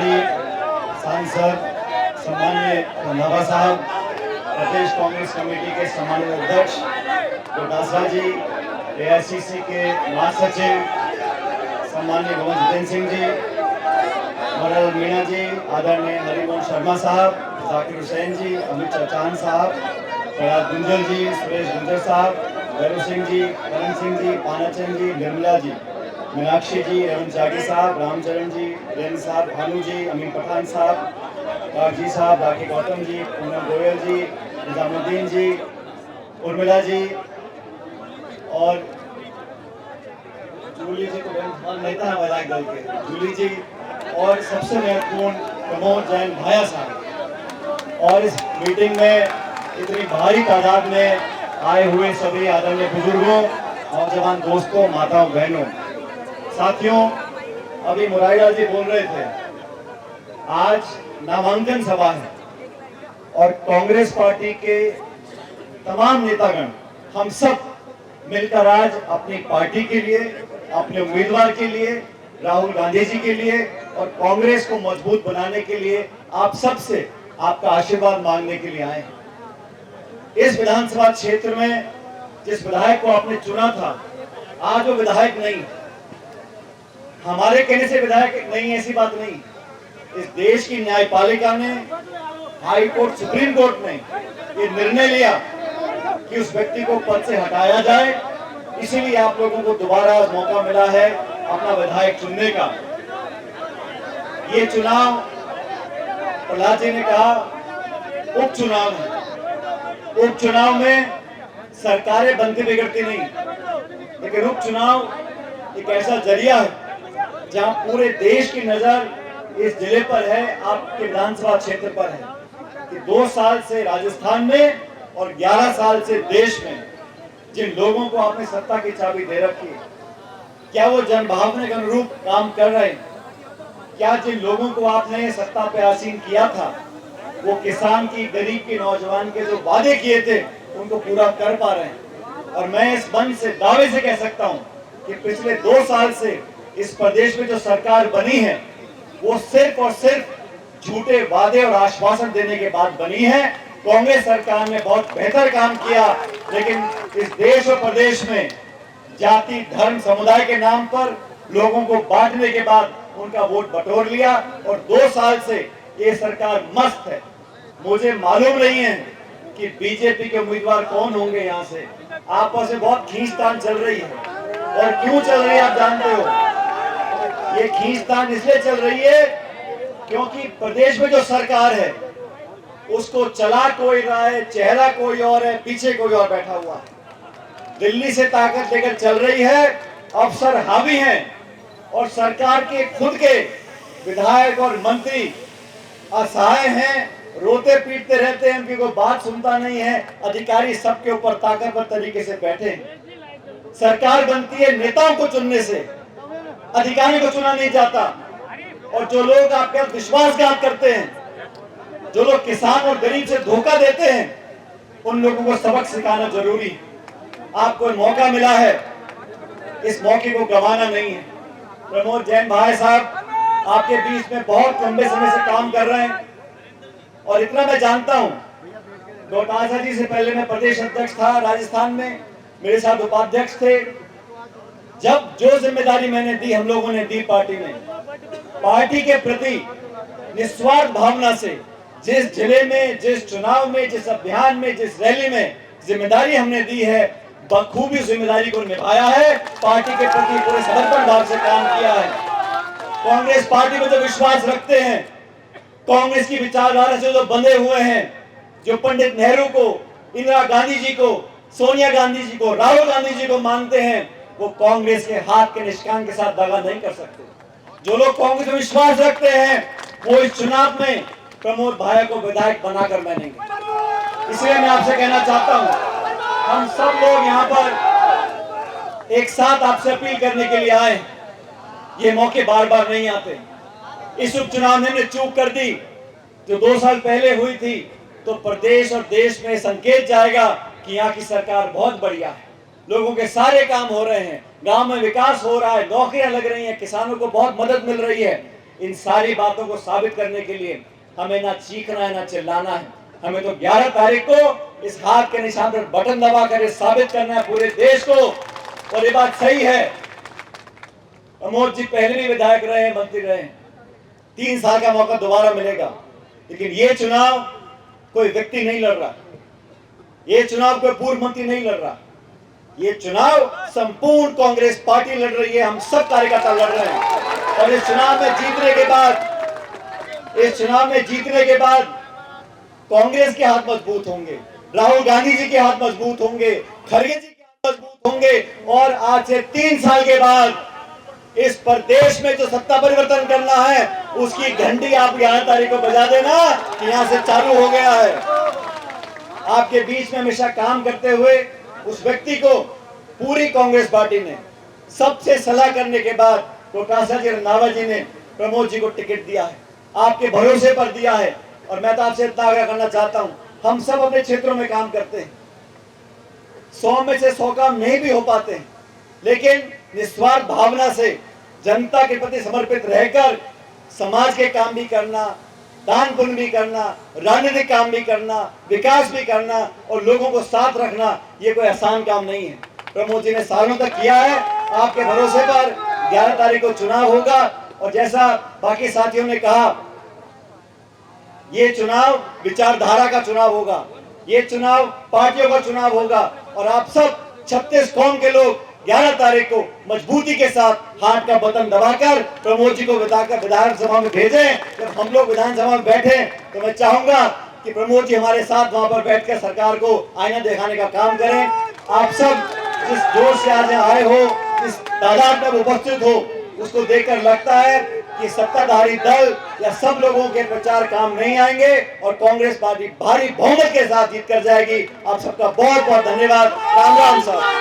अधिकारी, सांसद सम्माननीय रंधावा साहब, प्रदेश कांग्रेस कमेटी के सम्मानित अध्यक्ष डोटासरा जी, एआईसीसी के महासचिव सम्माननीय भवन जितेंद्र सिंह जी, मरल मीणा जी, आदरणीय हरिवंश शर्मा साहब, जाकिर हुसैन जी, अमित चौहान साहब, प्रहलाद गुंजल जी, सुरेश गुंजर साहब, भैरव सिंह जी, करण सिंह जी, पानाचंद जी, निर्मला जी, मीनाक्षी जी, एवं जागी साहब, रामचरण जी, रेन साहब, भानु जी, अमीन पठान साहब, काजी साहब, राखी गौतम जी, पूनम गोयल जी, निजामुद्दीन जी, उर्मिला जी और जूली जी को नेता है विधायक दल के, जूली जी और सबसे महत्वपूर्ण प्रमोद जैन भाया साहब और इस मीटिंग में इतनी भारी तादाद में आए हुए सभी आदरणीय बुजुर्गों, नौजवान दोस्तों, माताओं, बहनों, साथियों, अभी मुरारीलाल जी बोल रहे थे, आज नामांकन सभा है और कांग्रेस पार्टी के तमाम नेतागण हम सब मिलकर आज अपनी पार्टी के लिए, अपने उम्मीदवार के लिए, राहुल गांधी जी के लिए और कांग्रेस को मजबूत बनाने के लिए आप सबसे आपका आशीर्वाद मांगने के लिए आए हैं। इस विधानसभा क्षेत्र में जिस विधायक को आपने चुना था, आज वो विधायक नहीं, हमारे कहने से विधायक नहीं, ऐसी बात नहीं। इस देश की न्यायपालिका ने, हाई कोर्ट, सुप्रीम कोर्ट ने ये निर्णय लिया कि उस व्यक्ति को पद से हटाया जाए, इसीलिए आप लोगों को दोबारा मौका मिला है अपना विधायक चुनने का। ये चुनाव, प्रहलाद जी ने कहा, उपचुनाव है। उपचुनाव में सरकारें बनती बिगड़ती नहीं, लेकिन उपचुनाव एक ऐसा जरिया है जहां पूरे देश की नजर इस जिले पर है, आपके विधानसभा क्षेत्र पर है कि 2 साल से राजस्थान में और 11 साल से देश में जिन लोगों को आपने सत्ता की चाबी दे रखी है, क्या वो जनभावना के अनुरूप काम कर रहे हैं? क्या जिन लोगों को आपने सत्ता पे आसीन किया था, वो किसान की, गरीब के, नौजवान के जो वादे किए थे उनको पूरा कर पा रहे हैं? और मैं इस मंच से दावे से कह सकता हूं कि पिछले 2 साल से इस प्रदेश में जो सरकार बनी है वो सिर्फ और सिर्फ झूठे वादे और आश्वासन देने के बाद बनी है। कांग्रेस सरकार ने बहुत बेहतर काम किया, लेकिन इस देश और प्रदेश में जाति, धर्म, समुदाय के नाम पर लोगों को बांटने के बाद उनका वोट बटोर लिया और 2 साल से ये सरकार मस्त है। मुझे मालूम नहीं है कि बीजेपी के उम्मीदवार कौन होंगे। यहाँ से आपस में बहुत खींचतान चल रही है और क्यों चल रही है आप जानते हो। ये खींचतान इसलिए चल रही है क्योंकि प्रदेश में जो सरकार है उसको चला कोई रहा है, चेहरा कोई और है, पीछे कोई और बैठा हुआ है। दिल्ली से ताकत लेकर चल रही है, अफसर हावी हैं और सरकार के खुद के विधायक और मंत्री असहाय हैं, रोते पीटते रहते हैं, उनकी कोई बात सुनता नहीं है। अधिकारी सबके ऊपर ताकतवर तरीके से बैठे हैं। सरकार बनती है नेताओं को चुनने से, अधिकारी को चुना नहीं जाता। और जो लोग आपके विश्वासघात करते हैं, जो लोग किसान और गरीब से धोखा देते हैं, उन लोगों को सबक सिखाना जरूरी। आपको मौका मिला है, इस मौके को गंवाना नहीं है। प्रमोद जैन भाई साहब आपके बीच में बहुत लंबे समय से काम कर रहे हैं और इतना मैं जानता हूं, डोटासरा जी से पहले मैं प्रदेश अध्यक्ष था राजस्थान में, मेरे साथ उपाध्यक्ष थे। जब जो जिम्मेदारी मैंने दी, हम लोगों ने दी पार्टी में, पार्टी के प्रति निस्वार्थ भावना से जिस जिले में, जिस चुनाव में, जिस अभियान में, जिस रैली में जिम्मेदारी हमने दी है, बखूबी जिम्मेदारी को निभाया है। पार्टी के प्रति पूरे समर्पण भाव से काम किया है। कांग्रेस पार्टी में जो विश्वास रखते हैं, कांग्रेस की विचारधारा से जो बंधे हुए हैं, जो पंडित नेहरू को, इंदिरा गांधी जी को, सोनिया गांधी जी को, राहुल गांधी जी को मानते हैं, वो कांग्रेस के हाथ के निशान के साथ दगा नहीं कर सकते। जो लोग कांग्रेस में विश्वास रखते हैं, वो इस चुनाव में प्रमोद भाई को विधायक बनाकर मानेंगे। इसलिए मैं आपसे कहना चाहता हूं, हम सब लोग यहाँ पर एक साथ आपसे अपील करने के लिए आए। ये मौके बार बार नहीं आते। इस उपचुनाव में हमने चूक कर दी जो 2 साल पहले हुई थी, तो प्रदेश और देश में संकेत जाएगा कि यहाँ की सरकार बहुत बढ़िया है, लोगों के सारे काम हो रहे हैं, गांव में विकास हो रहा है, नौकरियां लग रही हैं, किसानों को बहुत मदद मिल रही है। इन सारी बातों को साबित करने के लिए हमें ना चीखना है ना चिल्लाना है, हमें तो 11 तारीख को इस हाथ के निशान पर बटन दबाकर साबित करना है पूरे देश को। और ये बात सही है, प्रमोद जी पहले भी विधायक रहे, मंत्री रहे, 3 साल का मौका दोबारा मिलेगा, लेकिन ये चुनाव कोई व्यक्ति नहीं लड़ रहा, ये चुनाव कोई पूर्व मंत्री नहीं लड़ रहा, ये चुनाव संपूर्ण कांग्रेस पार्टी लड़ रही है, हम सब कार्यकर्ता लड़ रहे हैं। और इस चुनाव में जीतने के बाद कांग्रेस के हाथ मजबूत होंगे, राहुल गांधी जी के हाथ मजबूत होंगे, खड़गे जी के हाथ मजबूत होंगे, और आज से 3 साल के बाद इस प्रदेश में जो सत्ता परिवर्तन करना है उसकी घंटी आप 11 तारीख को बजा देना कि यहां से चालू हो गया है। आपके बीच में हमेशा काम करते हुए उस व्यक्ति को पूरी कांग्रेस पार्टी ने सबसे सलाह करने के बाद प्रकाश जी रंधावा जी ने प्रमोद जी को टिकट दिया है, आपके भरोसे पर दिया है। और मैं तो आपसे इतना आग्रह करना चाहता हूं, हम सब अपने क्षेत्रों में काम करते हैं, 100 में से 100 काम नहीं भी हो पाते हैं, लेकिन निस्वार्थ भावना से जनता के प्रति समर्पित रहकर समाज के काम भी करना, दान पुण्य भी करना, राजनीतिक काम भी करना, विकास भी करना और लोगों को साथ रखना, ये कोई आसान काम नहीं है। प्रमोद जी ने सालों तक किया है, आपके भरोसे पर 11 तारीख को चुनाव होगा। और जैसा बाकी साथियों ने कहा, ये चुनाव विचारधारा का चुनाव होगा, ये चुनाव पार्टियों का चुनाव होगा, और आप सब 36 कौम के लोग 11 तारीख को मजबूती के साथ हाथ का बटन दबाकर प्रमोद जी को विधानसभा में भेजें। जब हम लोग विधानसभा में बैठे तो मैं चाहूंगा कि प्रमोद जी हमारे साथ वहां पर बैठकर सरकार को आईना दिखाने का काम करें। आप सब जिस जोश से आज आए हो, जिस तादाद में उपस्थित हो, उसको देखकर लगता है कि सत्ताधारी दल या सब लोगों के प्रचार काम नहीं आएंगे और कांग्रेस पार्टी भारी बहुमत के साथ जीत कर जाएगी। आप सबका बहुत बहुत धन्यवाद। राम राम साहब।